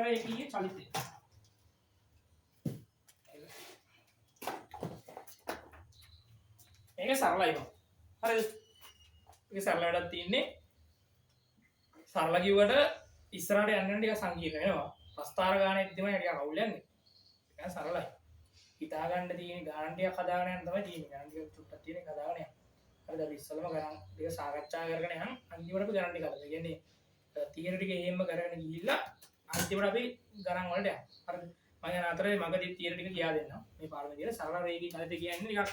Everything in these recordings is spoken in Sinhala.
රේඛීය චලිතය. මේක සරලයි බං. හරිද? මේක සරල වැඩක් තියෙන්නේ. සරල කිව්වට ඉස්සරහට යන්න ටික සංකීර්ණ වෙනවා. ප්‍රස්තාර ගානේ තමයි ටික අවුල් යන්නේ. ඒක සරලයි. හිතා ගන්න තියෙන ගාන ටික හදාගෙන යන තමයි තියෙන්නේ. ගාන ටික චුට්ටක් තියෙන හදාගෙන යන්න. හරිද? අපි ඉස්සෙල්ලම ගණන් ටික සාකච්ඡා කරගෙන යන් අන්තිමට අපි ගණන් ටික හදලා. ඒ කියන්නේ තියෙන ටික එහෙම කරගෙන ගිහිල්ලා අන්තිමට අපි ගණන් වලට යන්න. හරිද? මම යන අතරේ මගදී තියෙන ටික කියා දෙන්නම්. මේ පාඩම විදිහට සරල රේඛී චලිතය කියන්නේ නිකන්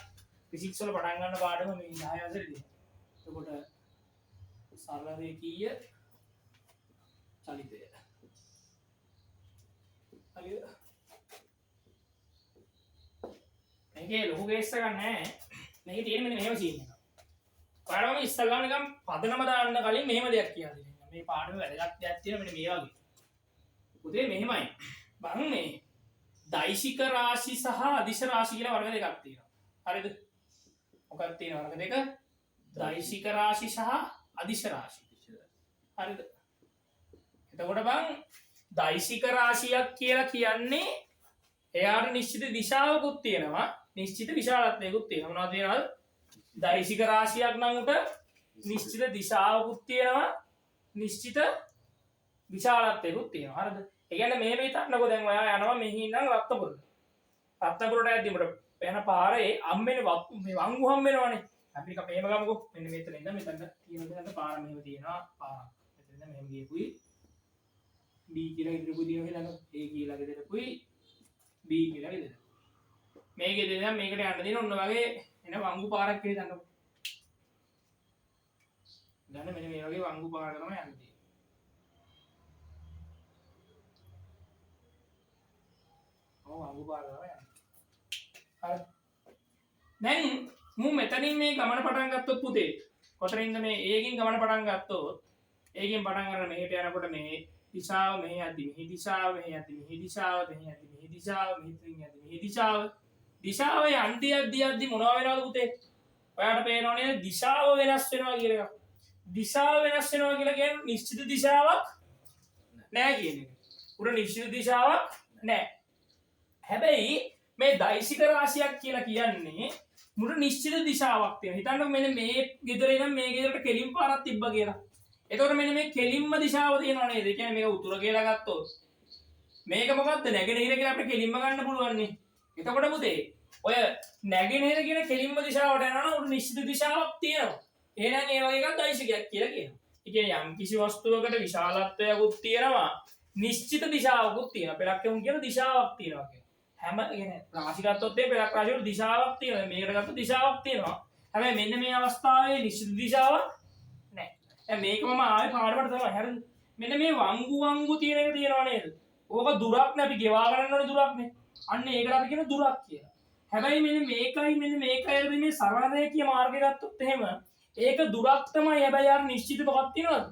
ෆිසික්ස් වල පටන් ගන්න පාඩම මේ 10 වසරේදී. එතකොට සරල රේඛීය චලිතය. හරිද? මේකේ ලොකු කේස් එකක් නැහැ. මේකේ තියෙන මෙන්න මෙහෙම සීන් එකක්. ඔයාලම ඉස්සල්ලාම නිකන් පදනම දාන්න කලින් මෙහෙම දෙයක් කියලා දෙන්න. මේ පාඩමේ වැදගත් දෙයක් තියෙන මෙන්න මේ වගේ. පුතේ මෙහෙමයි. බං මේ දෛශික රාශි සහ අදිශ රාශි කියලා වර්ග දෙකක් තියෙනවා. හරිද? මොකක්ද තියෙන වර්ග දෙක? දෛශික රාශි සහ අදිශ රාශි. හරිද? එතකොට බං දෛශික රාශියක් කියලා කියන්නේ එයාට නිශ්චිත දිශාවකුත් තියෙනවා, නිශ්චිත විශාලත්වයකුත් තියෙනවා. මොනවද තියෙනවද? දෛශික රාශියක් නම් උට නිශ්චිත දිශාවකුත් තියෙනවා, නිශ්චිත විශාලත්වයකුත් තියෙනවා. හරිද? ඒ කියන්නේ මෙහෙම හිතන්නකෝ දැන් ඔයා යනවා මෙහි ඉඳන් රත්නපුරට. රත්නපුරට යද්දී උඹට යන පාරේ අම්මෙනේ මේ වංගු හම් වෙනවනේ. අපි එක මෙහෙම ගමුකෝ. මෙන්න මෙතන ඉඳන් මෙතන තියෙන දෙන්න පාර මෙහෙම තියෙනවා. පාර. මෙතන ඉඳන් මෙහෙම ගියපුයි B කියලා ඉදිරියපු දින හෙලන A කියලා ගෙදරකුයි B කියලා ගෙදර. මේකේ දෙන්න මේකට යන්න දෙන ඔන්න වගේ එන වංගු පාරක් කියලා හිතන්නකෝ. දැන් මෙන්න මේ වගේ වංගු පාරක තමයි යන්නේ. වංගු පාරක තමයි යන්නේ. හරි. දැන් මු මෙතනින් මේ ගමන පටන් ගත්තොත් පුතේ කොතනින්ද මේ A කින් ගමන පටන් ගත්තොත් A කින් පටන් ගන්න මෙහෙට යනකොට මේ දිශාව මෙහි යද්දි මෙහි දිශාව මෙහි යද්දි මෙහි දිශාව මෙහි යද්දි මෙහි දිශාව මෙහින් යද්දි මෙහි දිශාව දිශාව යද්දි මොනවා වෙනවද පුතේ? ඔයාලට පේනවනේ දිශාව වෙනස් වෙනවා කියලා එකක්. දිශාව වෙනස් වෙනවා කියලා කියන්නේ නිශ්චිත දිශාවක් නැහැ කියන එක. උඩ නිශ්චිත දිශාවක් නැහැ. හැබැයි මේ දෛශික රාශියක් කියලා කියන්නේ මුට නිශ්චිත දිශාවක් තියෙනවා. හිතන්නකො මෙන්න මේ ගෙදර ඉඳන් මේ ගෙදරට කෙලින් පාරක් තිබ්බා කියලා. එතකොට මෙන්න මේ කෙලින්ම දිශාව තියෙනවා නේද? ඒ කියන්නේ මේක උතුර කියලා ගත්තොත් මේක මොකද්ද? නැගෙනහිර කියලා අපිට කෙලින්ම ගන්න පුළුවන් නේ. එතකොට පුතේ ඔය නැගෙනහිර කියන කෙලින්ම දිශාවට යනවා නම් උඩ නිශ්චිත දිශාවක් තියෙනවා. එහෙනම් ඒ වගේ එකක් දෛශිකයක් කියලා කියනවා. ඒ කියන්නේ යම් කිසි වස්තුවකට විශාලත්වයකුත් තියෙනවා, නිශ්චිත දිශාවකුත් තියෙනවා. පෙරක් යමු කියන දිශාවක් තියෙනවා කියලා. හැම කියන්නේ රාශි ගත්තොත් ඒ පෙරක් රාශිවල දිශාවක් තියෙනවා. මේකට ගත්තොත් දිශාවක් තියෙනවා. හැබැයි මෙන්න මේ අවස්ථාවේ නිශ්චිත දිශාවක් නැහැ. මේක මම ආවේ පාඩමට තමයි. හරිද? මෙන්න මේ වංගු තියෙන එක තියෙනවා නේද? ඕක දුරක් නේ අපි ගෙවා ගන්න ඕනේ දුරක් නේ. අන්න ඒකට අපි කියන දුරක් කියලා. හැබැයි මෙන්න මේකයි මේ සරල රේඛීය මාර්ගය ගත්තොත් එහෙම ඒක දුරක් තමයි. හැබැයි යාර නිශ්චිත මොකක් තියෙනවද?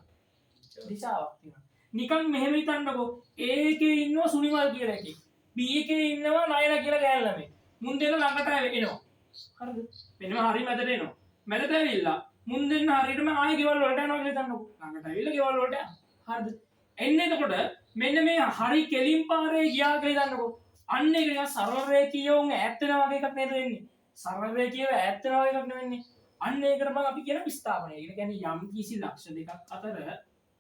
දිශාවක් තියෙනවා. නිකන් මෙහෙම හිතන්නකෝ. A එකේ ඉන්නවා සුනිමල් කියලා එකෙක්. B එකේ ඉන්නවා නයන කියලා ගෑනු ළමයි. මුන් දෙන්න ළඟට එනවා. හරිද? මෙන්නම හරිය මැදට එනවා. මැදට ඇවිල්ලා මුන් දෙන්න හරියටම ආයෙ ගෙවල් වලට යනවා කියලා හිතන්නකෝ. ළඟට ඇවිල්ලා ගෙවල් වලට යනවා. හරිද? එන්නේ එතකොට මෙන්න මේ හරි කෙලින් පාරේ ගියා කියලා හිතන්නකෝ. අන්න ඒක නිකන් සරල රේඛීයව ඈත් වෙනා වගේ එකක් නේද වෙන්නේ? සරල රේඛීයව ඈත් වෙනා වගේ එකක් නෙවෙන්නේ. අන්න ඒකට මම අපි කියන විස්ථාපනය. ඒ කියන්නේ යම් කිසි ලක්ෂ දෙකක් අතර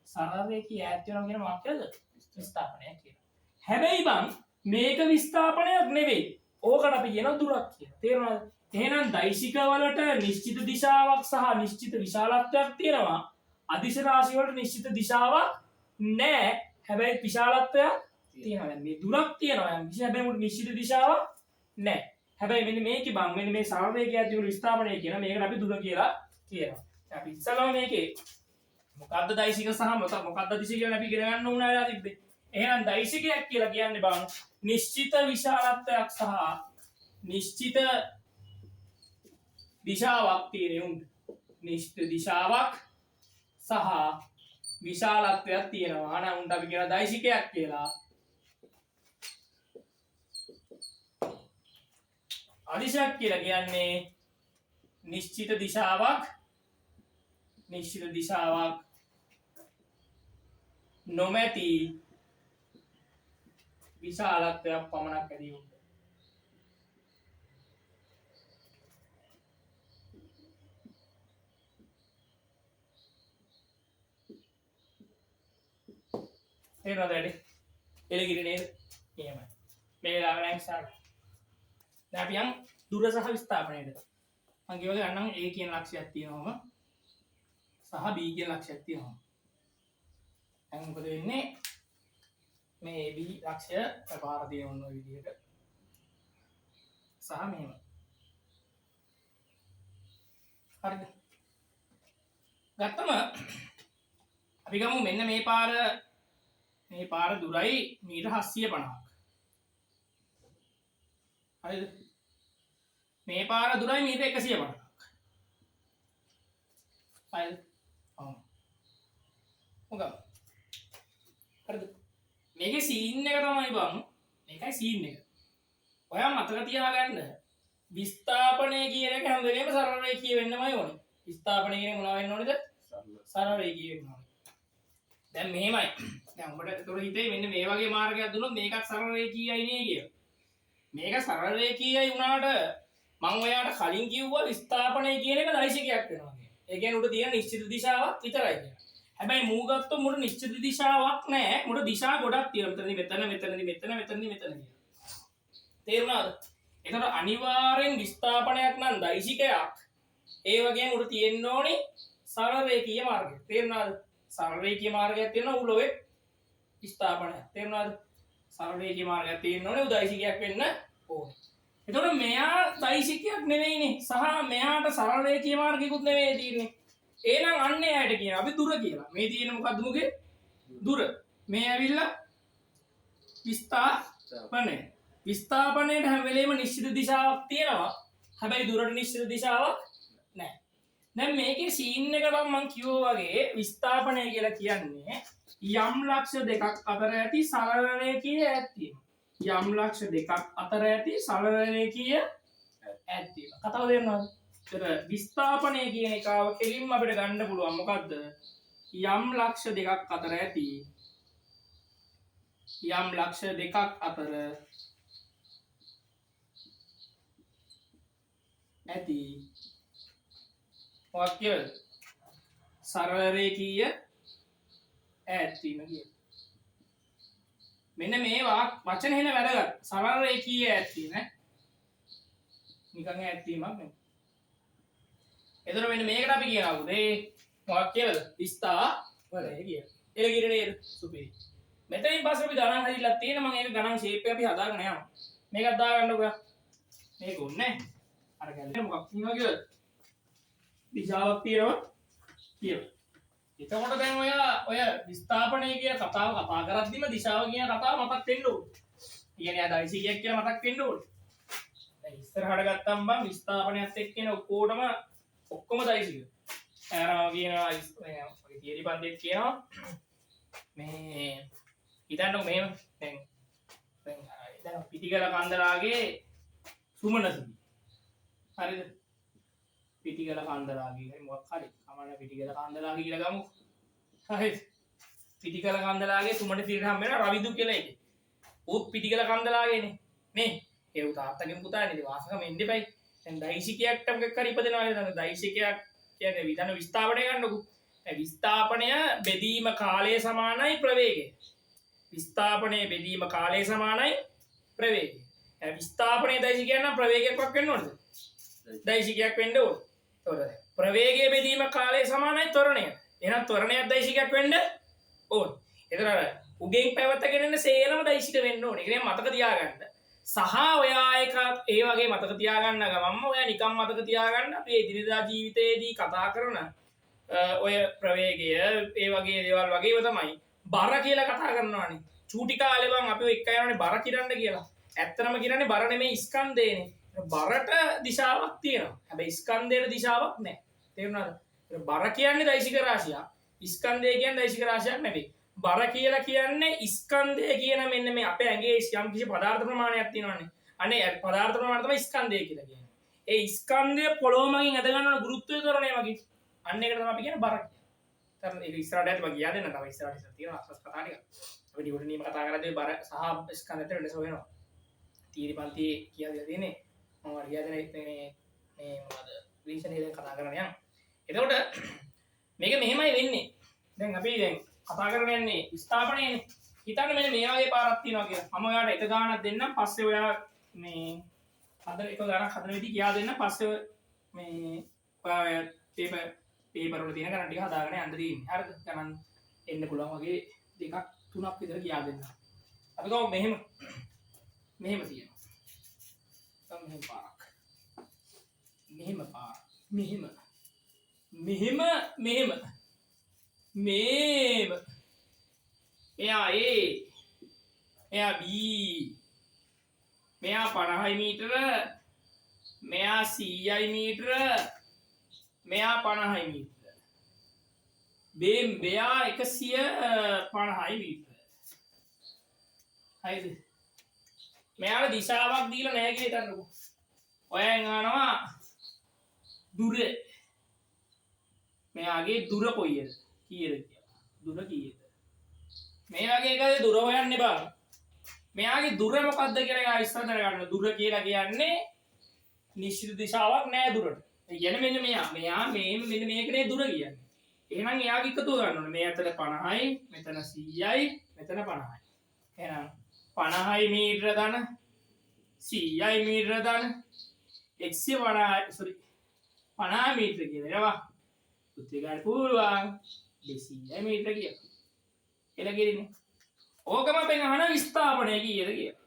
සරල රේඛීය ඈත් වෙනවා කියන වාක්‍යද විස්ථාපනය කියනවා. හැබැයි බං මේක විස්ථාපනයක් නෙවෙයි. ඕකට අපි කියන දුරක් කියලා. තේරුණාද? එහෙනම් දෛශික වලට නිශ්චිත දිශාවක් සහ නිශ්චිත විශාලත්වයක් තියෙනවා. අදිශ රාශි වලට නිශ්චිත දිශාවක් නැහැ. හැබැයි විශාලත්වයක් තියෙනවා. දැන් මේ දුරක් තියෙනවා. හැබැයි මුට නිශ්චිත දිශාවක් නැහැ. හැබැයි මෙන්න මේකේ බං මෙන්න මේ සරල රේඛියක් තිබුණු විස්ථාපනය කියන මේකට අපි දුර කියලා කියනවා. අපි ඉස්සලම මේකේ මොකද්ද දෛශික සහ මොකද්ද අදිශ කියලා අපි ඉගෙන ගන්න උනා වෙලා තිබ්බේ. එහෙනම් දෛශිකයක් කියලා කියන්නේ බං නිශ්චිත විශාලත්වයක් සහ නිශ්චිත දිශාවක් තියෙන උන්. නිශ්චිත දිශාවක් සහ විශාලත්වයක් තියෙනවා. නම් උන්ට අපි කියන දෛශිකයක් කියලා. අදිශයක් කියලා කියන්නේ නිශ්චිත දිශාවක් නොමැති විශාලත්වයක් පමණක් ඇති වුණා. තේරෙනවද වැඩි? එළකිරි නේද? එහෙමයි. මේ වෙලාවට විශාල. දැන් අපි යන් දුර සහ විස්ථාපනයේද. මම කියවල ගන්නම් A කියන ලක්ෂයක් තියෙනවම සහ B කියන ලක්ෂයක් තියෙනවා. දැන් මොකද වෙන්නේ? මේ AB ලක්ෂය පාර දෙන ඔන්න ඔය විදිහට සහ මෙහෙම. හරිද? ගත්තම අපි ගමු මෙන්න මේ පාර දුරයි මීටර 750ක්. හරිද? මේ පාර දුරයි මීටර 150ක්. හරිද? මොකද? හරිද? මේකේ සීන් එක තමයි බං. මේකයි සීන් එක. ඔයා මතක තියාගන්න. විස්ථාපනය කියන එක හැම වෙලේම සරල රේඛීය වෙන්නමයි ඕනේ. විස්ථාපනය කියන්නේ මොනවා වෙන්න ඕනේද? සරල රේඛීය වෙන්න ඕනේ. දැන් මෙහෙමයි. දැන් ඔබට ඒතොර හිතේ මෙන්න මේ වගේ මාර්ගයක් දුන්නොත් මේකත් සරල රේඛීයයි නේ කියලා. මේක සරල රේඛීයයි වුණාට මම ඔයාලට කලින් කිව්වා විස්ථාපනය කියන එක දෛශිකයක් වෙනවා කියලා. ඒ කියන්නේ උඩ තියෙන නිශ්චිත දිශාවක් විතරයි කියලා. හැබැයි මූ ගත්තොත් මුඩ නිශ්චිත දිශාවක් නැහැ. මුඩ දිශා ගොඩක් තියෙනවා. මෙතනදී මෙතන කියලා. තේරුණාද? ඒතර අනිවාර්යෙන් විස්ථාපනයක් නම් දෛශිකයක්. ඒ වගේම උඩ තියෙන්න ඕනේ සරල රේඛීය මාර්ගය. තේරුණාද? සරල රේඛීය මාර්ගයක් තියෙනවා උලොවේ විස්ථාපනයක්. තේරුණාද? සරල රේඛීය මාර්ගයක් තියෙන්න ඕනේ උදෛශිකයක් වෙන්න ඕනේ. එතකොට මෙයා දෛශිකයක් නෙවෙයිනේ. සහ මෙයාට සරල රේඛීය මාර්ගිකුත් නෙවෙයි තියෙන්නේ. එහෙනම් අන්න එයාට කියනවා අපි දුර කියලා. මේ තියෙන මොකද්ද මුගේ? දුර. මේ ඇවිල්ලා විස්ථාපනය. විස්ථාපනයේ හැම වෙලේම නිශ්චිත දිශාවක් තියෙනවා. හැබැයි දුරට නිශ්චිත දිශාවක් නැහැ. දැන් මේකේ සීන් එක මම කිව්වා වගේ විස්ථාපනය කියලා කියන්නේ යම් ලක්ෂ දෙකක් අතර ඇති සරල රේඛීය ඈත් වීම. යම් ලක්ෂ දෙකක් අතර ඇති සරල රේඛීය ඈත් වීම. කතාව තේරෙනවද? ඒතර විස්ථාපනය කියන එකාව කෙලින්ම අපිට ගන්න පුළුවන් මොකද්ද? යම් ලක්ෂ දෙකක් අතර ඇති මොකක් කියලාද? සරල රේඛීය ඈත් වීම කියන. මෙන්න මේ වචන එන වැදගත්. සරල රේඛීය ඈත් වීම නිකන් ඈත් වීමක් නෙමෙයි. එතකොට මෙන්න මේකට අපි කියනවා උදේ මොකක් කියලාද? විස්ථාපනය කියලා. එළකිරි නේද? සුපිරි. මෙතනින් පස්සේ අපි ගණන් හදිලා තියෙන මම ඒක ගණන් ෂේප් එක අපි හදාගෙන යනවා. මේකත් දාගන්නකෝ. මේක උන්නේ අර ගැල්ලේ මොකක් කියනවා කියලාද? දිශාවක් තියෙනවා කියලා. එතකොට දැන් ඔය විස්ථාපනය කියන කතාව කතා කරද්දිම දිශාව කියන කතාව මතක් වෙන්න ඕනේ. කියන්නේ ආ දෛශිකයක් කියලා මතක් වෙන්න ඕනේ. දැන් ඉස්සරහට ගත්තම් බං විස්ථාපනයත් එක්ක කියන ඔක්කොම දෛශික. අරම කියනවා මේ තියරි පන්තිත් කියනවා මේ හිතන්නකො මෙහෙම දැන් පිටිගල කන්දරාගේ සුමනසිරි. හරිද? පිටිගල කන්දරාගේ මොකක් හරි කමන්න පිටිගල කන්දරාගේ කියලා ගමු. හරිද? පිටිගල කන්දරාගේ සුමනසිරිට හම් වෙන රවිදු කියලා එකේ. උත් පිටිගල කන්දරාගේනේ. නේ? ඒ උ තාත්තගෙන් පුතානේ වාසකම එන්න එපයි. දැන් දෛශිකයක්ට මොකක් හරි ඉපදෙනවා නේද? දෛශිකයක් කියන්නේ විධාන විස්ථාපනය ගන්නකො. ඒ විස්ථාපනය බෙදීම කාලය සමානයි ප්‍රවේගය. විස්ථාපනයේ බෙදීම කාලය සමානයි ප්‍රවේගය. ඒ විස්ථාපනයේ දෛශිකයක් නම් ප්‍රවේගයක් වෙන්න ඕනද? දෛශිකයක් වෙන්න ඕනේ. ඒතකොට ප්‍රවේගයේ බෙදීම කාලය සමානයි ත්වරණය. එහෙනම් ත්වරණයක් දෛශිකයක් වෙන්න ඕනේ. ඒතර උගෙන් පැවතගෙන එන සේලම දෛශික වෙන්න ඕනේ. ඒක මතක තියාගන්න. සහ ඔයා එක ඒ වගේ මතක තියාගන්න ගමන්ම ඔයා නිකම් මතක තියාගන්න අපි එදිනෙදා ජීවිතයේදී කතා කරන ඔය ප්‍රවේගය ඒ වගේ දේවල් වගේම තමයි බර කියලා කතා කරනවානේ. චූටි කාලේ බං අපි එක්ක යනවානේ බර කිරන්න කියලා. ඇත්තටම කියන්නේ බර නෙමෙයි ස්කන්ධේනේ. බරට දිශාවක් තියෙනවා. හැබැයි ස්කන්ධයට දිශාවක් නැහැ. තේරුණාද? බර කියන්නේ දෛශික රාශියක්. ස්කන්ධය කියන්නේ දෛශික රාශියක් නෙවෙයි. බර කියලා කියන්නේ ස්කන්ධය කියන මෙන්න මේ අපේ ඇඟේ යම් කිසි පදාර්ථ ප්‍රමාණයක් තියෙනවානේ. අනේ පදාර්ථ ප්‍රමාණය තමයි ස්කන්ධය කියලා කියන්නේ. ඒ ස්කන්ධය පොළොව මගින් ඇද ගන්න ගුරුත්වය ත්වරණය මගින්. අන්න ඒකට තමයි අපි කියන්නේ බර කියලා. ඒක ඉස්සරහට ඇති මම කියා දෙන්න තමයි ඉස්සරහට තියෙන අස්වස් කතා ටික. අපි ඩියුටනීම කතා කරද්දී බර සහ ස්කන්ධ අතර වෙනස වෙනවා. තීරි පන්තියේ කියලා දෙලා තියෙන්නේ මම හරියට මේ මොනවද රීෂන් එකෙන් කතා කරගෙන යනවා. එතකොට මේක මෙහෙමයි වෙන්නේ. දැන් අපි දැන් කතා කරගෙන යන්නේ ස්ථාපනයනේ. හිතන්න මෙන්න මේ වගේ පාරක් තියෙනවා කියලා. මම ඔයාලට එක ගානක් දෙන්නම්. පස්සේ ඔයා මේ හදන එක ගානක් හදන විදිහ කියා දෙන්න. පස්සේ මේ ඔයා පේපර් වල තියෙන ගණන් ටික හදාගෙන යන්න තියෙන්නේ. හරිද? ගණන් එන්න පුළුවන් වගේ දෙකක් තුනක් විතර කියා දෙන්න. අපි ගමු මෙහෙම තියෙනවා. මෙහෙම පාරක්. මෙහෙම පාරක්. මෙහෙම එයා A එයා B මෙයා 50 මීටර මෙයා 100 මීටර මෙයා 50 මීටර මෙයා 150 මීටර හරිද මෙයාට දිශාවක් දීලා නැහැ කියලා හිතන්නකෝ ඔයයන් අහනවා දුර මෙයාගේ දුර කොයිද කීයද කියලා දුර කීයද මේ වගේ එකද දුර හොයන්න එපා. මෙයාගේ දුර මොකක්ද කියලා ඉස්සර දැනගන්න. දුර කියලා කියන්නේ නිශ්චිත දිශාවක් නෑ දුරට. ඒ කියන්නේ මෙන්න මෙයා මෙන්න මේකනේ දුර කියන්නේ. එහෙනම් එයාගේ එකතු ගන්න ඕනේ. මේ අතර 50යි, මෙතන 100යි, මෙතන 50යි. එහෙනම් 50යි මීටර ධන 100යි මීටර ධන 150 මීටර කියලා. පුතේ ගන්න පුළුවන් 200යි මීටර කියලා. එලා ගිරිනේ. ඕකම අපෙන් අහන විස්ථාපනය කීයද කියලා.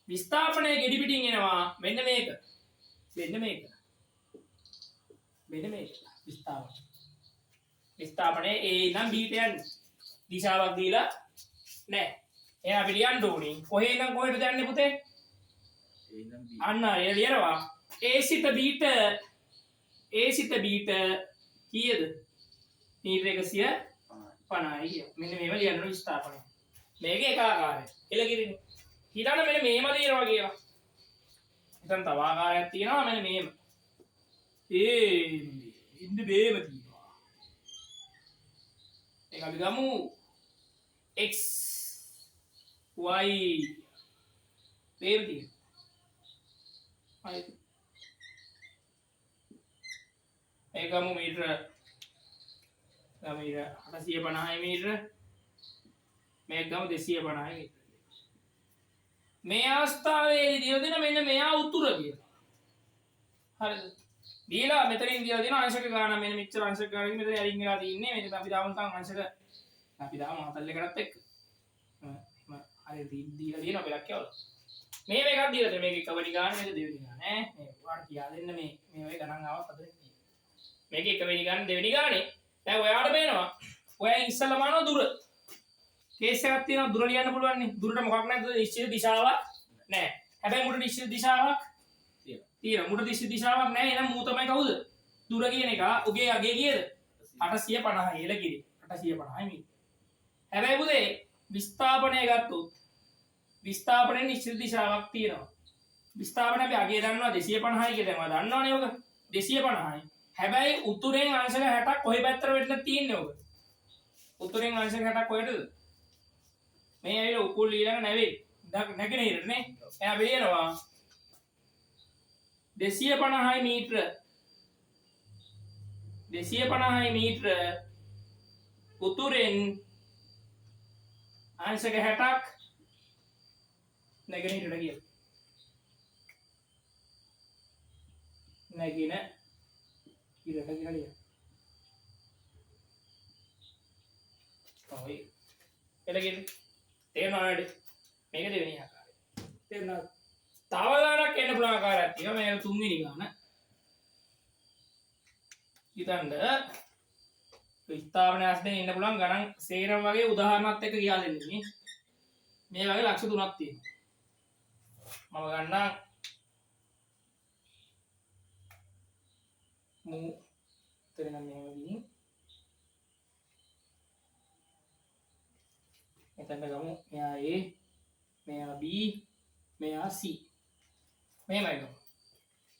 විස්ථාපනය ගෙඩි පිටින් එනවා මෙන්න මේක. විස්ථාපනය A නම් B ට යන්නේ. දිශාවක් දීලා නැහැ. එහෙනම් අපි ලියන්න ඕනේ. කොහේ ඉඳන් කොහෙටද යන්නේ පුතේ? අන්න ඒ ලියනවා. A සිට B ට කීයද? මීටර 150යි කිය. මෙන්න මේව ලියන්න ඕන විස්ථාපනය. මේක එක ආකාරයි. එළගිරිනේ. ඊළඟ මෙන්න මේම ලියනවා කියලා. එතන තව ආකාරයක් තියෙනවා මෙන්න මේම. ඉන්න මේම තියෙනවා. ඒක අපි ගමු x y මේම තියෙනවා. හරි. ඒක ගමු මීටර 850 මීටර මේක ගමු 250 මීටර මේ අවස්ථාවේදී දියව දෙන මෙන්න මෙයා උතුර කියලා හරිද දීලා මෙතනින් දියව දෙන අංශක ගාන මෙන්න මෙච්චර අංශක ගානකින් මෙතන ඇරින් වෙලා තින්නේ මේක අපි දාමු නිකන් අංශක අපි දාමු හතල් එකටත් එක්ක හරි දීලා දින අපි ලක්කවල මේ මේකක් දීලා තියෙන මේක එකවනි ගාන මේක දෙවෙනි ගාන ඈ මේ ඔයාලට කියා දෙන්න මේ වගේ ගණන් ආවත් අද මේක එකවෙනි ගාන දෙවෙනි ගානේ දැන් ඔයාලට පේනවා ඔයා ඉස්සෙල්ලාම අහනවා දුර කේස් එකක් තියෙනවා දුර ලියන්න පුළුවන් නේ දුරට මොකක් නැද්ද නිශ්චිත දිශාවක් නැහැ හැබැයි මුට නිශ්චිත දිශාවක් තියෙනවා මුට නිශ්චිත දිශාවක් නැහැ එහෙනම් මූ තමයි කවුද දුර කියන එක ඔගේ අගේ කීයද 850 එල කිරි 850 මීටර හැබැයි පුතේ විස්ථාපනය ගත්තොත් විස්ථාපනයේ නිශ්චිත දිශාවක් තියෙනවා විස්ථාපනය අපි අගේ දන්නවා 250යි කියලා දැන් දන්නවනේ ඔක 250යි හැබැයි උතුරෙන් අංශක 60ක් කොහේ පැත්තට වෙట్లా තියෙන්නේ ඔක උතුරෙන් අංශක 60ක් කොහෙටද මේ ඇවිල්ලා උකුල් ඊළඟ නැගෙනහිරට නේ එයා වෙනවා 250යි මීටර 250යි මීටර උතුරෙන් අංශක 60ක් නැගෙනහිරට ගියා නැගින ඉරට ගිහලිය ඔය එළගෙන තේරෙනවද මේක දෙවෙනි ආකාරය තේරෙනවද තව ගානක් එන්න පුළුවන් ආකාරයක් තියෙනවා මේක තුන්වෙනි ගාන හිතන්න විස්ථාපනය ඇස්යෙන් ඉන්න පුළුවන් ගණන් සේරම වගේ උදාහරණات එක්ක කියලා දෙන්නේ මේ වගේ ලක්ෂ 3ක් තියෙනවා මම ගන්නම් මූ තේරෙන මෙහෙම ගිහින් එතන ගමු මෙයා A මෙයා B මෙයා C මෙහෙමයි ගමු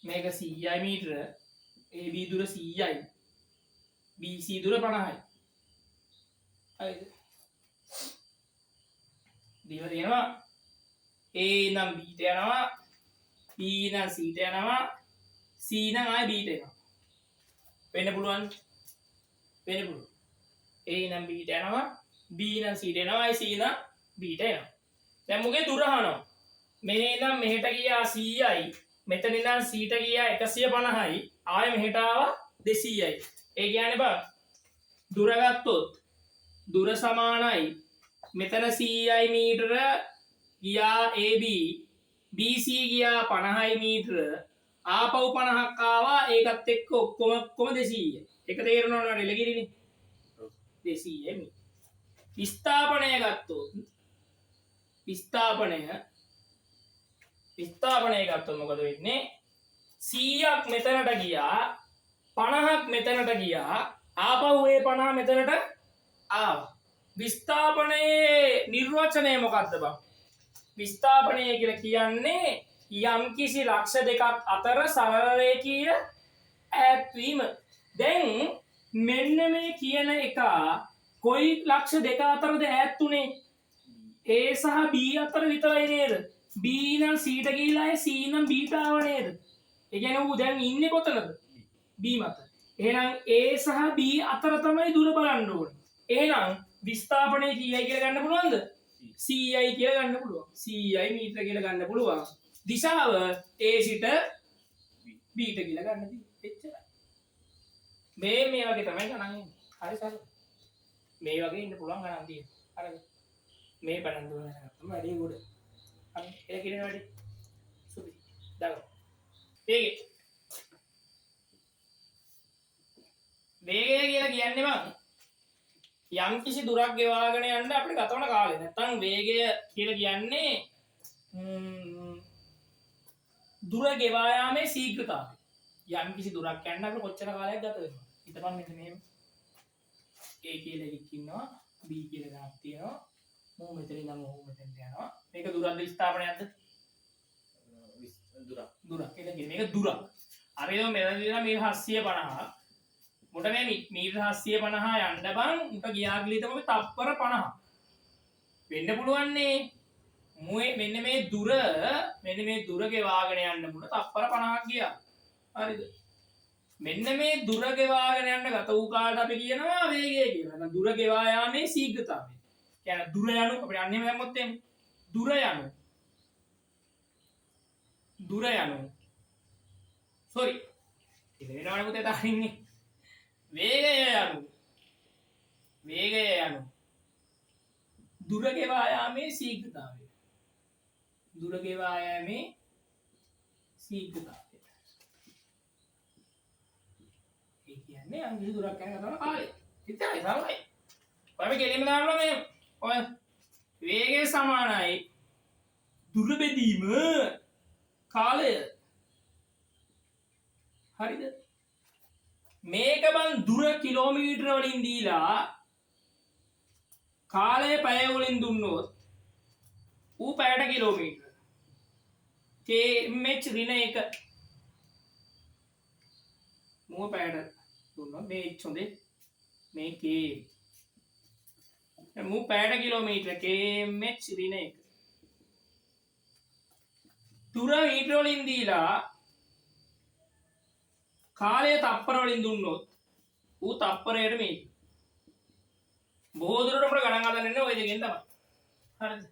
මේක 100යි මීටර AB දුර 100යි BC දුර 50යි හරිද? දීලා තියෙනවා A නම් B ට යනවා, B නම් C ට යනවා, C නම් ආයෙ B ට එනවා. වෙන්න පුළුවන්. A නම් B ට යනවා, B නම් C ට එනවා, C නම් B ට එනවා. දැන් මොකේ දුර අහනවා. මෙහේ ඉඳන් මෙහෙට ගියා 100යි, මෙතන ඉඳන් C ට ගියා 150යි, ආයෙ මෙහෙට ආවා 200යි. ඒ කියන්නේ බං දුර ගත්තොත් දුර සමානයි මෙතන 100යි මීටර ගියා AB, BC ගියා 50යි මීටර, ආපහු 50ක් ආවා, ඒකත් එක්ක ඔක්කොම 200යි. එක තේරෙනවද නේද? එළගිරිනේ 200යි මීටර. විස්ථාපනය ගත්තොත් මොකද වෙන්නේ? 100ක් මෙතනට ගියා, 50ක් මෙතනට ගියා, ආපහු ඒ 50 මෙතනට ආවා. විස්ථාපනයේ නිර්වචනය මොකක්ද බං? විස්ථාපනය කියලා කියන්නේ යම්කිසි ලක්ෂ දෙකක් අතර සරල රේඛීය ඈත්වීම. දැන් මෙන්න මේ කියන එක කොයි ලක්ෂ දෙක අතරද ඈත් උනේ? A සහ B අතර විතරයි නේද? B නම් C ට ගිහිලා C නම් B ට ආව නේද? ඒ කියන්නේ ඌ දැන් ඉන්නේ කොතනද? B මත. එහෙනම් A සහ B අතර තමයි දුර බලන්න ඕනේ. එහෙනම් විස්ථාපනය කීයයි කියලා ගන්න පුළුවන්ද? CI කියලා ගන්න පුළුවන්. CI මීටර කියලා ගන්න පුළුවන්. දිශාව A සිට B ට කියලා ගන්න තියෙන්නේ. එච්චරයි. මේ වගේ තමයි ගණන් එන්නේ. හරි සරල. මේ වගේ ඉන්න පුළුවන් ගණන් තියෙනවා. හරිද? මේ බණන් දුවන ගත්තම වැඩි ගොඩ. හරි. ඒක කියන වැඩි. සුපි. දාගමු. වේගය කියලා කියන්නේ බං යම් කිසි දුරක් ගෙවාගෙන යන්න අපිට ගත වන කාලය. නැත්නම් වේගය කියලා කියන්නේ දුර ගෙවා යාමේ ශීඝ්‍රතාවය. යම් කිසි දුරක් යන්න අපිට කොච්චර කාලයක් ගත වෙනවද? හිතපන් මෙන්න මෙහෙම. A කියලා එකක් ඉන්නවා, B කියලා එකක් තියෙනවා. මෝ මෙතන ඉඳන් ඔහු මෙතෙන්ට යනවා. මේක දුරක්ද විස්ථාපනයක්ද? දුරක් කියලා කියන්නේ මේක දුරක්. අර ඒ මෙතන ඉඳන් මේ 750 මුට මේ මීටර 750 යන්න බං මුට ගියා ගිලී තමයි තප්පර 50 වෙන්න පුළුවන් නේ. මෙන්න මේ දුර ගෙවාගෙන යන්න මුට තප්පර 50ක් ගියා. හරිද? මෙන්න මේ දුර ගෙවාගෙන යන්න ගත වූ කාලයට අපි කියනවා වේගය කියලා. නැත්නම් දුර ගෙවා යාමේ ශීඝ්‍රතාවය. කියන්නේ දුර යනු අපිට අන්නේම දැම්මොත් එන්නේ දුර යනු sorry ඉතින් වෙනවනේ පුතේ තාරින්නේ වේගය යනු දුර ගෙවා යාමේ ශීඝ්‍රතාවය. ඒ කියන්නේ යම් කිසි දුරක් යන ගමන කාලය. ඉතින්යි සරලයි. ඔය කෙලින්ම දානවා මේ ඔය වේගය සමානයි දුර බෙදීම කාලය. හරිද? මේක බං දුර කිලෝමීටර වලින් දීලා කාලය පැය වලින් දුන්නොත් ඌ පැයට කිලෝමීටර kmh ඍණ 1 මෝ පැයට දුන්නොත් මේ h හොඳේ මේ k මෝ පැයට කිලෝමීටර kmh ඍණ 1 දුර මීටර වලින් දීලා කාලය තප්පර වලින් දුන්නොත් ඌ තප්පරයට මීටර. බොහෝ දුරට අපිට ගණන් හදන්න ඔය දෙකෙන් තමයි. හරිද?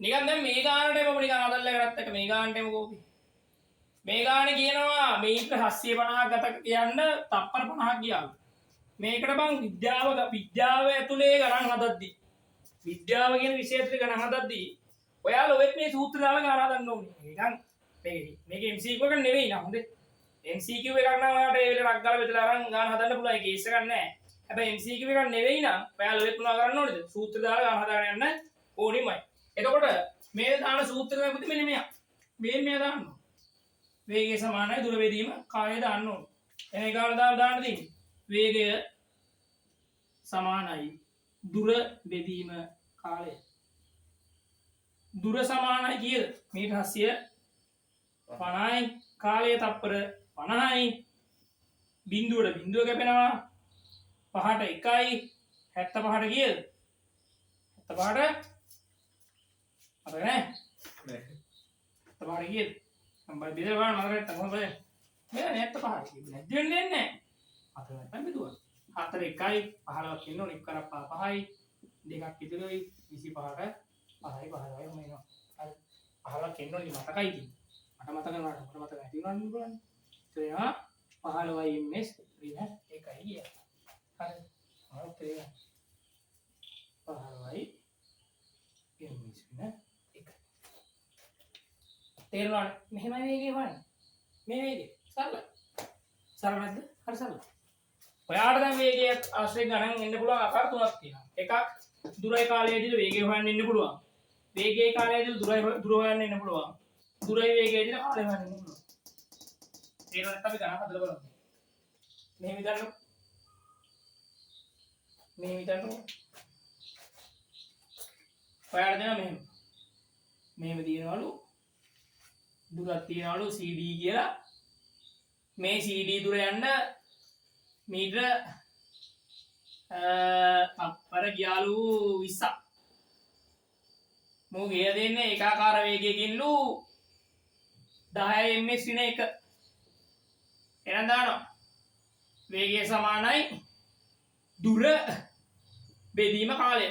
නිකන් දැන් මේ ගානටම ඔබ නිකන් හදලා කරත් එක මේ ගානටම කෝපි. මේ ගානේ කියනවා මීටර 750ක් ගත යන්න තප්පර 50ක් ගියා. මේකට බං විද්‍යාව ඇතුලේ ගණන් හදද්දි විද්‍යාව කියන විෂය ඇතුලේ ගණන් හදද්දි ඔයාලා ඔයත් මේ සූත්‍ර දාලා ගණන් හදන්න ඕනේ. නිකන් මේක MCQ එක නෙවෙයි නේද? හොඳේ. MCQ එකක් නම් ඔයාලට ඒ වෙලේ රක් ගාලා බෙදලා අරන් ගන්න හදන්න පුළුවන්. ඒ කේස් එකක් නැහැ. හැබැයි MCQ එකක් නෙවෙයි නම් ඔයාලා ඔයත් මොනවා කරන්න ඕනේද? සූත්‍ර දාලා ගන්න හදාගෙන යන්න ඕනෙමයි. එතකොට මේ දාන සූත්‍ර දෙකක් මෙන්න මෙයා. මේ දාන්න ඕනේ. වේගය සමානයි දුර බෙදීම කාලය දාන්න ඕනේ. එහෙනම් කාලය දාන්න තියෙන්නේ. වේගය සමානයි දුර බෙදීම කාලය. දුර සමානයි කීයද? මීටර 750යි කාලය තප්පර 50යි බිඳුවට බිඳුව කැපෙනවා 5ට 1යි 75ට ගියද? 75ට මතක නැහැ. 75ට ගියද? මම බෙදලා බලන්න මතක නැත්තම් කොහොමද? මේ 75ට ගියේ නැද්ද වෙන්නේ නැහැ. අත නැත්තම් බෙදුවා. 4 1යි 15ක් ඉන්න ඕනේ. 1 කරක් 5යි. දෙකක් ඉතුරුයි 25ට 5යි 15යි ඔන්න එනවා. හරි. 15ක් ඉන්න ඕනේ මතකයි තියෙන්නේ. මට මතක නෑ මට මතක නැති වුණා නේ බලන්න. ඒ එනවා 15යි ms ඍණ 1යි ගියා. හරි. හරි. 15යි ms ඍණ 1යි. තේරුණාද? මෙහෙමයි වේගේ වань. මේ වේගේ. සරලයි. සරල නැද්ද? හරි සරලයි. ඔයාට දැන් වේගයක් ආශ්‍රය ගණන් එන්න පුළුවන් ආකාර තුනක් තියෙනවා. එකක් දුරයි කාලයේදී වේගය හොයන්න ඉන්න පුළුවන්. වේගයේ කාලයේදී දුර හොයන්න ඉන්න පුළුවන්. දුරයි වේගයේදී කාලය හොයන්න ඉන්න පුළුවන්. ඒකට අපි ගණන් හදලා බලමු. මෙහෙම හිතන්න. මෙහෙම හිතන්න. ඔයාට දෙනවා මෙහෙම. මෙහෙම තියනවලු. දුරක් තියනවලු CD කියලා. මේ CD දුර යන්න මීටර තප්පර ගියාලු 20ක්. මෝ ගෙය දෙන්නේ ඒකාකාර වේගයකින්ලු 10 ms ඍණ 1. එහෙනම් දානවා. වේගය සමානයි දුර බෙදීම කාලය.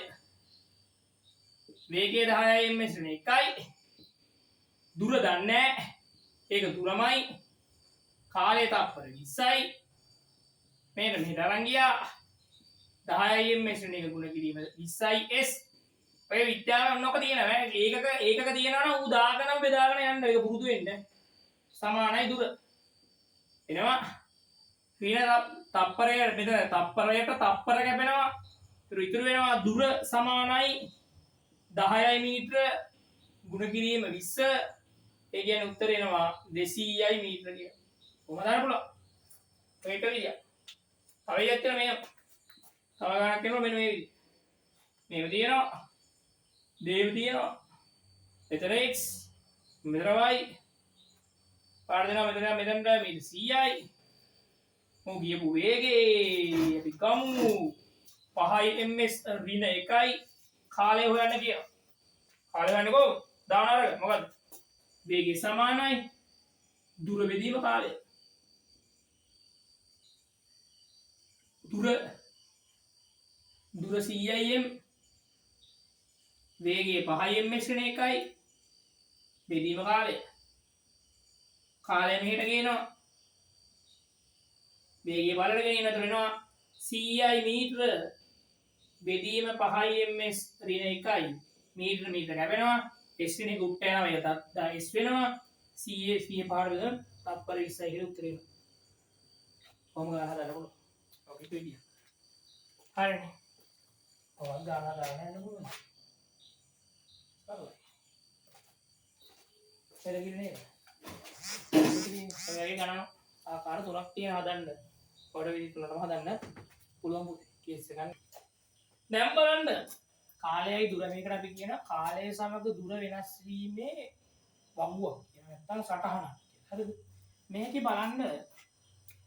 වේගය 10 ms ඍණ 1යි. දුර දන්නේ නැහැ. ඒක දුරමයි. කාලය තප්පර 20යි. මේක මෙහෙට අරන් ගියා 10යි ms ඍණ 1 ගුණ කිරීම 20යි s. ඔය විද්‍යාව මොනක තියෙනවා ඒකක තියෙනවා නම් ඌ දාගෙන බෙදාගෙන යන්න ඒක පුරුදු වෙන්න. සමානයි දුර. එනවා ඍණ තප්පරයට මෙතන තප්පරයට තප්පර කැපෙනවා. ඉතුරු වෙනවා දුර සමානයි 10යි මීටර ගුණ කිරීම 20. ඒ කියන්නේ උත්තර එනවා 200යි මීටර කියලා. කොහොමද දාන්න පුළුවන්? මේක විදිය. තව එකක් තියෙනවා මේ. තව ගණක් කරනවා මෙන්න මේ විදිය. මේක තියෙනවා. දේව තියෙනවා. මෙතන x මෙතන y. පාඩ දෙනවා මෙතන මෙතනට මේ 100යි. මොකද කියපු වේගේ අපි ගමු 5 ms ඍණ 1යි කාලය හොයන්න කියනවා. කාලය හොයන්නේ කොහොමද? දාන අරගෙන මොකද්ද? වේගය සමානයි දුර බෙදීම කාලය. දුර 100යි m වේගය 5 ms ඍණ 1යි බෙදීම කාලය. කාලය මෙහෙට ගේනවා. වේගය බලට ගෙනියන තුර වෙනවා 100යි මීටර බෙදීම 5 ms ඍණ 1යි මීටර මීටර කැපෙනවා. s ඍණ 1 උට්ට යනවා. ඒක තත් s වෙනවා. 100 පාර බෙදන තප්පර 20යි කියලා උත්තර එනවා. කොහොම ගන්න හදන්න පුළුවන්. ඔක ඉතින් හරිනේ. කොහොමද ගන්න යන්න පුළුවන්. සරලයි. ඔයගේ ගණන් ආකාර තුනක් තියෙන හදන්න. පොඩ විදි තුනටම හදන්න පුළුවන් කේස් එකක්. දැන් බලන්න. කාලයයි දුර මේකට අපි කියන කාලය සමග දුර වෙනස් වීමේ වගුවක්. එහෙම නැත්නම් සටහනක්. හරිද? මේකේ බලන්න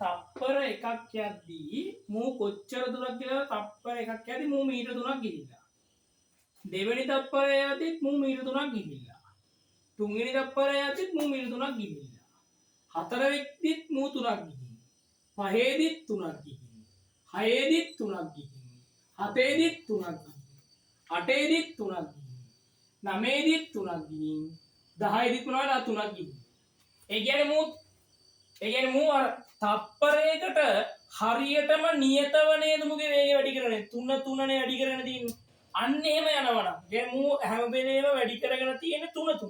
තප්පර එකක් යද්දී මූ කොච්චර දුරක් ගිහලා තප්පර එකක් යද්දී මූ මීටර 3ක් ගිහිල්ලා. දෙවෙනි තප්පරය යද්දීත් මූ මීටර 3ක් ගිහිල්ලා. තුන්වෙනි තප්පරය යද්දීත් මූ මීටර 3ක් ගිහිල්ලා. හතරවෙනිදිත් මූ 3ක් ගිහින්. පහේදිත් 3ක් ගිහින්. හයේදිත් 3ක් ගිහින්. හතේදිත් 3ක් ගිහින්. අටේදිත් 3ක් ගිහින්. නවයේදිත් 3ක් ගිහින්. 10ේදිත් මොනවද 3ක් ගිහින්. ඒ කියන්නේ මූ අර තප්පරයකට හරියටම නියතව නේද මුගේ වේගය වැඩි කරන්නේ 3නේ වැඩි කරගෙන තියෙන්නේ. අන්න එහෙම යනවනම් කියන්නේ මූ හැම වෙලේම වැඩි කරගෙන තියෙන්නේ 3.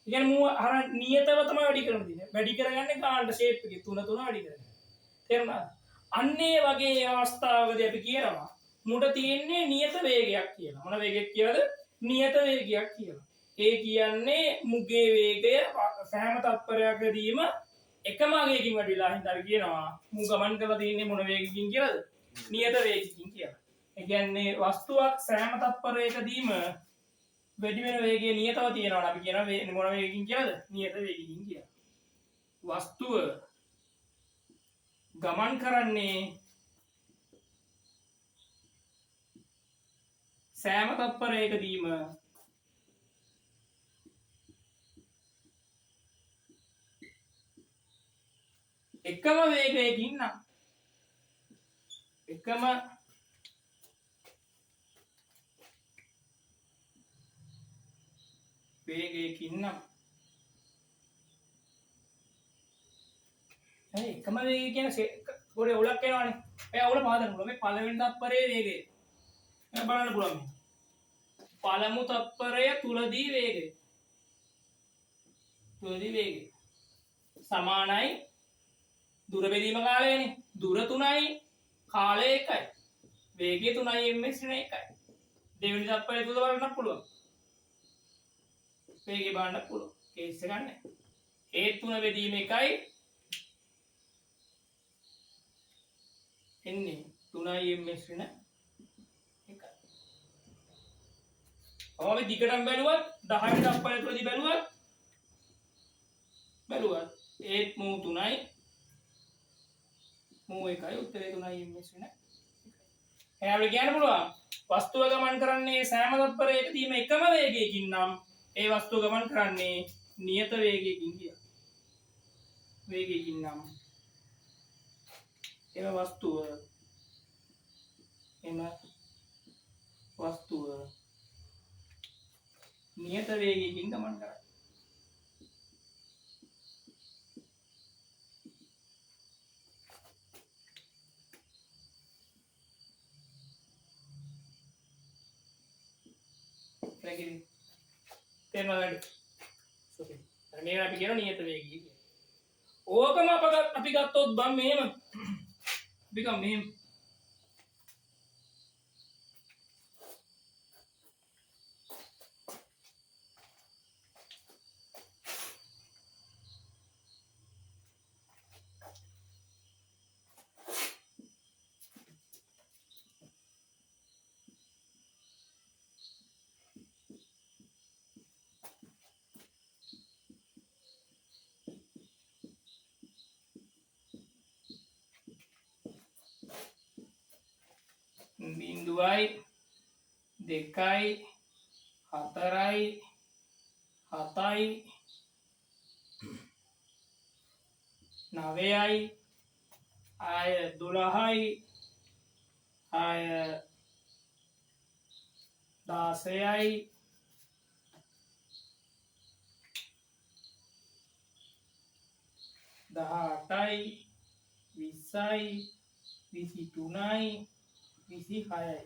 ඒ කියන්නේ මූ අර නියතව තමයි වැඩි කරගෙන තියෙන්නේ. වැඩි කරගන්නේ ගානට ෂේප් එකේ 3 වැඩි කරගෙන. තේරුණාද? අන්න ඒ වගේ අවස්ථාවකදී අපි කියනවා මුට තියෙන්නේ නියත වේගයක් කියලා. මොන වේගයක් කියලාද? නියත වේගයක් කියලා. ඒ කියන්නේ මුගේ වේගය සෑම තත්පරයකදීම එකම වේගකින් වැඩිලා හින්දා අපි කියනවා මු ගමන් කරලා තියෙන්නේ මොන වේගකින් කියලාද? නියත වේගකින් කියලා. ඒ කියන්නේ වස්තුවක් සෑම තත්පරයකදීම වැඩි වෙන වේගය නියතව තියෙනවා. අපි කියනවා මොන වේගකින් කියලාද? නියත වේගකින් කියලා. වස්තුව ගමන් කරන්නේ සෑම තත්පරයකදීම එකම වේගයකින් නම් එකම වේගයකින් නම් එකම වේගය කියන පොඩි උලක් එනවනේ. ඒ උල පාදන්න පුළුවන්. මේ පළවෙනි තත්පරයේ වේගය. මම බලන්න පුළුවන්. පළමු තත්පරය තුලදී වේගය. සමානයි දුර බෙදීම කාලයනේ. දුර 3යි කාලය 1යි. වේගය 3යි ms ඍණ 1යි. දෙවෙනි තත්පරය තුල බලන්න පුළුවන්. වේගය බලන්න පුළුවන්. කේස් එක ගන්න. ඒ 3 බෙදීම 1යි එන්නේ 3යි ms ඍණ 1යි. අපි දිගටම බැලුවත් 10 වෙනි තත්පරය තුලදී බැලුවත් ඒත් මූ 3යි මූ 1යි උත්තරේ 3යි ms ඍණ 1යි. එහෙනම් අපිට කියන්න පුළුවන් වස්තුව ගමන් කරන්නේ සෑම තත්පරයකදීම එකම වේගයකින් නම් ඒ වස්තුව ගමන් කරන්නේ නියත වේගයකින් කියලා. වේගයකින් නම් එම වස්තුව නියත වේගයකින් ගමන් කරයි. මේ අපි කියන නියත වේගය කියලා. ඕකම අපි ගත්තොත් බම් මෙහෙම අපි ගමු මෙහෙම බිංදුවයි 2යි 4යි 7යි 9යි ආය 12යි ආය 16යි 18යි 20යි 23යි 26යි.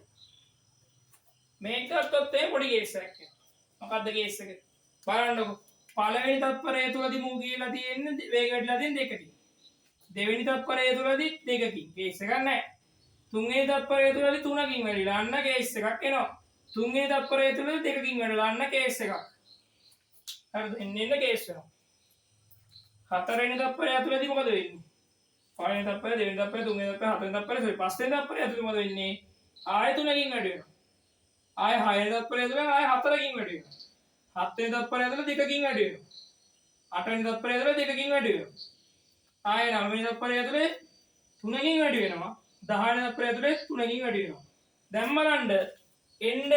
මේක ගත්තොත් ඒ පොඩි කේස් එකක්. මොකද්ද කේස් එක? බලන්නකො. පළවෙනි තත්පරය තුලදී මූ කියලා තියෙන්නේ වේගය වැඩිලා තියෙන 2කින්. දෙවෙනි තත්පරය තුලදී 2කින්. කේස් එකක් නැහැ. තුන්වෙනි තත්පරය තුලදී 3කින් වැඩිලා අන්න කේස් එකක් එනවා. තුන්වෙනි තත්පරය තුලදී 2කින් වැඩිලා අන්න කේස් එකක්. හරිද? එන්න කේස් වෙනවා. හතරවෙනි තත්පරය තුලදී මොකද වෙන්නේ? පළවෙනි තත්පරය, දෙවෙනි තත්පරය, තුන්වෙනි තත්පරය, හතරවෙනි තත්පරය, පස්වෙනි තත්පරය ඇතුළේ මොකද වෙන්නේ? ආයෙ 3කින් වැඩි වෙනවා. ආයෙ 6වෙනි තත්පරය ඇතුළේ ආයෙ 4කින් වැඩි වෙනවා. 7වෙනි තත්පරය ඇතුළේ 2කින් වැඩි වෙනවා. 8වෙනි තත්පරය ඇතුළේ 2කින් වැඩි වෙනවා. ආයෙ 9වෙනි තත්පරය ඇතුළේ 3කින් වැඩි වෙනවා. 10වෙනි තත්පරය ඇතුළේ 3කින් වැඩි වෙනවා. දැන් බලන්න එන්න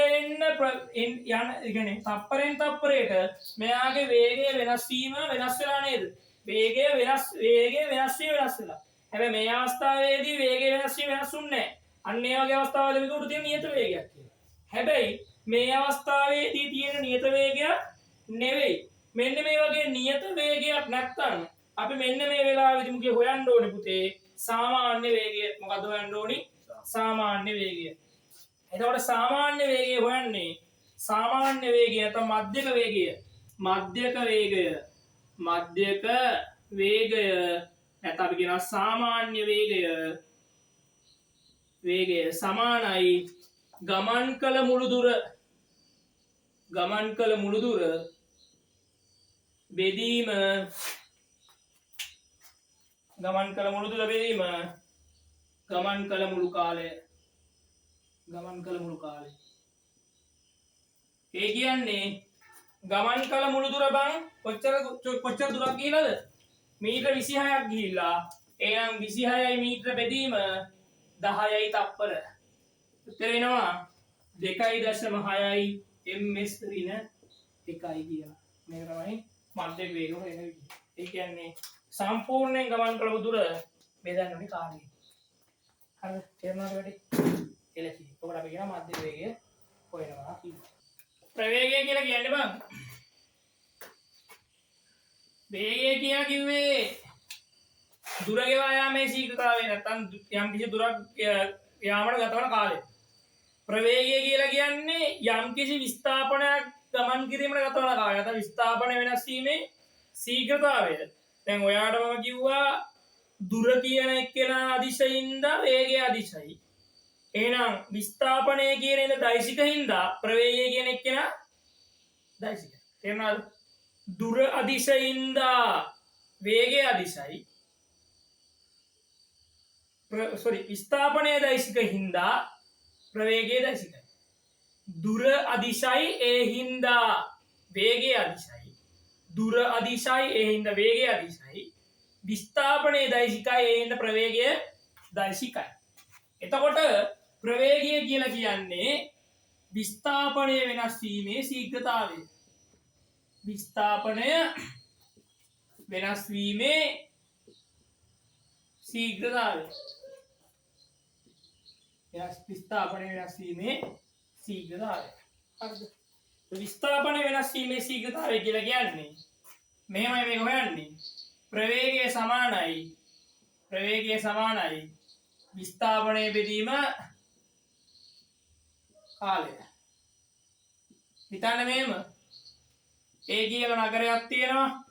කියන්නේ තත්පරෙන් තත්පරයට මෙයාගේ වේගය වෙනස් වීම වෙනස් වෙලා නේද? වේගය වෙනස් වෙලා. හැබැයි මේ අවස්ථාවේදී වේගය වෙනස් වුන්නේ නැහැ. අන්න ඒ වගේ අවස්ථාවල මේක උඩ තියෙන නියත වේගයක් කියලා. හැබැයි මේ අවස්ථාවේදී තියෙන නියත වේගයක් නෙවෙයි. මෙන්න මේ වගේ නියත වේගයක් නැත්තම් අපි මෙන්න මේ වෙලාවෙදි මුගේ හොයන්න ඕනේ පුතේ සාමාන්‍ය වේගය. මොකද්ද හොයන්න ඕනි? සාමාන්‍ය වේගය. එතකොට සාමාන්‍ය වේගය හොයන්නේ සාමාන්‍ය වේගය නැත්නම් මධ්‍යක වේගය. මධ්‍යක වේගය නැත්නම් අපි කියනවා සාමාන්‍ය වේගය සමානයි ගමන් කළ මුළු දුර බෙදීම ගමන් කළ මුළු කාලය. ඒ කියන්නේ ගමන් කළ මුළු දුර බං කොච්චර දුරක් ගිහිලාද? මීටර 26ක් ගිහිල්ලා. එහෙනම් 26යි මීටර බෙදීම 10යි තප්පර. උත්තර එනවා 2.6යි ms ඍණ 1යි කියලා. මේක තමයි මධ්‍යක වේගය හොයන විදිහ. ඒ කියන්නේ සම්පූර්ණයෙන් ගමන් කරපු දුර බෙදන්න ඕනේ කාලෙ. හරිද? තේරුණාද වැඩි? එලෙසි. ඔකට අපි කියන මධ්‍යක වේගය හොයනවා කියලා. ප්‍රවේගය කියලා කියන්නේ බං. වේගය කියලා කිව්වේ දුර ගෙවා යාමේ ශීඝ්‍රතාවය නැත්නම් යම් කිසි දුරක් යාමට ගත වන කාලය. ප්‍රවේගය කියලා කියන්නේ යම් කිසි විස්ථාපනයක් ගමන් කිරීමට ගත වන කාලය. නැත්නම් විස්ථාපන වෙනස් වීමේ ශීඝ්‍රතාවය. දැන් ඔයාට මම කිව්වා දුර කියන එක්කෙනා අදිශයින්ද වේගය අදිශයි. එහෙනම් විස්ථාපනය කියන එක දෛශිකින්ද ප්‍රවේගය කියන එක්කෙනා දෛශික. තේරුණාද? දුර අදිශයින්ද වේගය අදිශයි. විස්ථාපනය දෛශිකින්ද ප්‍රවේගය දෛශිකයි. දුර අදිශයි ඒ හින්දා වේගය අදිශයි. දුර අදිශයි ඒ හින්දා වේගය අදිශයි. විස්ථාපනය දෛශිකයි ඒ හින්දා ප්‍රවේගය දෛශිකයි. එතකොට ප්‍රවේගය කියලා කියන්නේ විස්ථාපනය වෙනස් වීමේ ශීඝ්‍රතාවය. විස්ථාපනය වෙනස් වීමේ ශීඝ්‍රතාවය. විස්ථාපනය වෙනස් වීමේ ශීඝ්‍රතාවය. හරිද? විස්ථාපනය වෙනස් වීමේ ශීඝ්‍රතාවය කියලා කියන්නේ මෙහෙමයි මේක හොයන්නේ. ප්‍රවේගය සමානයි විස්ථාපනය බෙදීම කාලය. හිතන්න මෙහෙම. A කියලා නගරයක් තියෙනවා.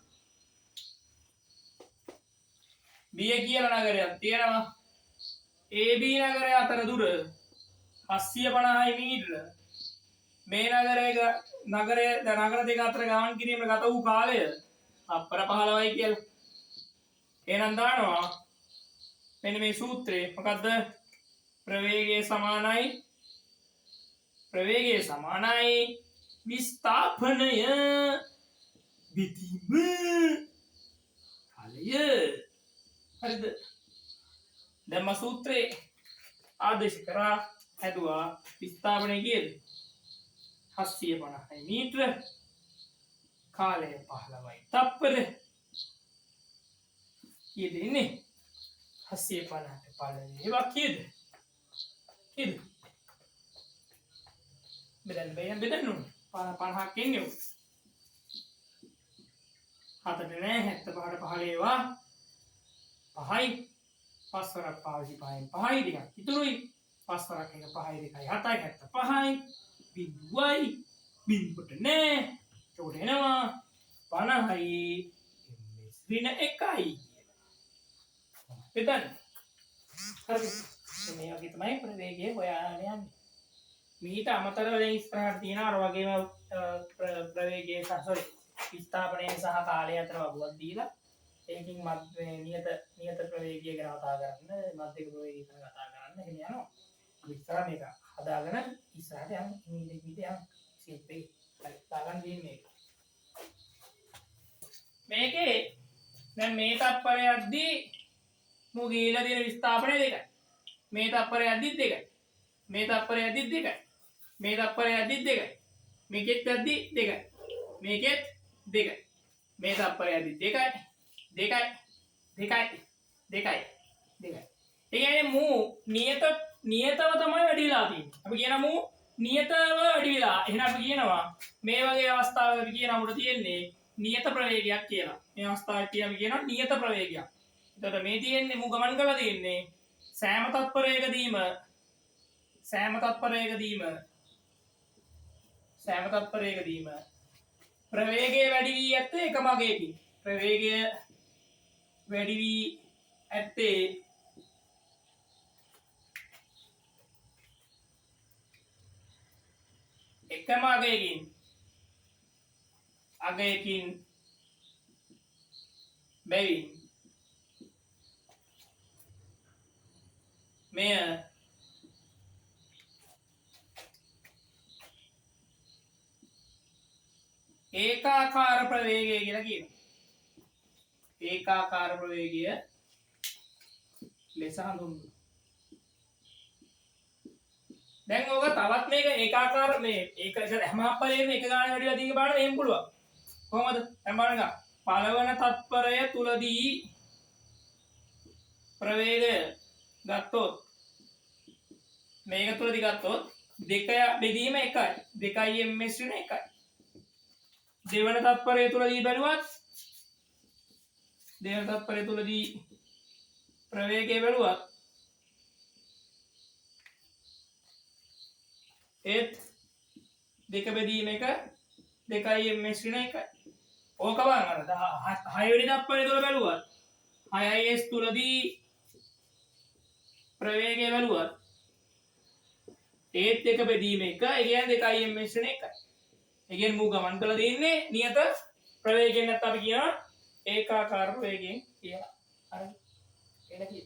B කියලා නගරයක් තියෙනවා. AB නගරය අතර දුර 750 මීටර. මේ නගර දෙක අතර ගමන් කිරීමට ගත වූ කාලය තප්පර 15යි කියලා. එහෙනම් දානවා මෙන්න මේ සූත්‍රය. මොකද්ද? ප්‍රවේගය සමානයි විස්ථාපනය බෙදීම කාලය. හරිද? දැන් සූත්‍රේ ආදේශ කරා හැදුවා විස්ථාපනය කීයද? 750 මීටර. කාලය 15යි තප්පර. කීයද ඉන්නේ? 750ට පළවෙනිවා කීයද? බෙදන්න ඕනේ. 50ක් ඉන්නේ උ. 7ට නෑ 75ට 15වා 5යි. 5 වරක් පාවිච්චි 5යි 5යි ටිකක් ඉතුරුයි. 5 වරක් එක 5යි 2යි 7යි 75යි. බිඳුවයි බිඳුවට නෑ. ඒකට එනවා 50යි ඍණ 1යි. බෙදන්න. හරිද? මේ වගේ තමයි ප්‍රවේගය හොයාගෙන යන්නේ. මීට අමතරව දැන් ඉස්සරහට තියෙන අර වගේම ප්‍රවේගයේ විස්ථාපනය සහ කාලය අතර වගුවක් දීලා ඒකින් නියත ප්‍රවේගය ගැන කතා කරන්න, මධ්‍යක ප්‍රවේගය ගැන කතා කරන්න එහෙම යනවා. අපි ඉස්සරහ මේක හදාගෙන ඉස්සරහට යමු. ඉන්නේ ෂේප් එක. හරි. දාගන්න දෙන්නේ මේකේ දැන් මේ තත්පරයක්දී මු ගිහිලා තියෙන විස්ථාපනය දෙකයි. මේ තත්පරයක්දී දෙකයි. මේ තත්පරයක්දී දෙකයි. මේ තත්පරයක්දී දෙකයි. මේකෙත් යද්දී දෙකයි. මේකෙත් දෙකයි. මේ තත්පරයක්දී දෙකයි. දෙකයි. ඒ කියන්නේ මු නියතව තමයි වැඩි වෙලා තියෙන්නේ. අපි කියන මු නියතව වැඩි වෙලා. එහෙනම් අපි කියනවා මේ වගේ අවස්ථාවක අපි කියන අපිට තියෙන්නේ නියත ප්‍රවේගයක් කියලා. මේ අවස්ථාවේ අපි කියනවා නියත ප්‍රවේගයක්. එතකොට මේ තියෙන්නේ මු ගමන් කරලා තියෙන්නේ සෑම තත්පරයකදීම ප්‍රවේගය වැඩි වී ඇත්තේ එක මගයකින්. ප්‍රවේගය වැඩි වී ඇත්තේ එකම අගයකින් බැවින් මෙය ඒකාකාර ප්‍රවේගය කියලා කියනවා. ඒකාකාර ප්‍රවේගය ලෙස හඳුන්වනවා. දැන් ඕක තවත් මේක ඒකාකාර මේ ඒක හැම අපලේම එක ගාන වැඩිලා තියෙන බාන එහෙම පුළුවන්. කොහොමද? දැන් බලන්න. පළවන තත්පරය තුලදී ප්‍රවේගය ගත්තොත් මේක තුලදී ගත්තොත් දෙක බෙදීම 1යි. 2යි ms වෙන 1යි. දෙවන තත්පරය තුලදී බැලුවත් දෙවන තත්පරය තුලදී ප්‍රවේගය බැලුවත් ඒත් දෙක බෙදීම 1 2යි ms වෙන 1යි. ඕක බලන්න අර 6 වෙනි තත්පරය තුල බැලුවත් 6යි s තුලදී ප්‍රවේගය බැලුවත් ඒත් දෙක බෙදීම 1 ඒ කියන්නේ 2යි ms වෙන 1යි. ඒ කියන්නේ මූ ගමන් කළ දෙන්නේ නියත ප්‍රවේගයෙන් නැත්නම් අපි කියනවා ඒකාකාර ප්‍රවේගයෙන් කියලා. හරි. එන කි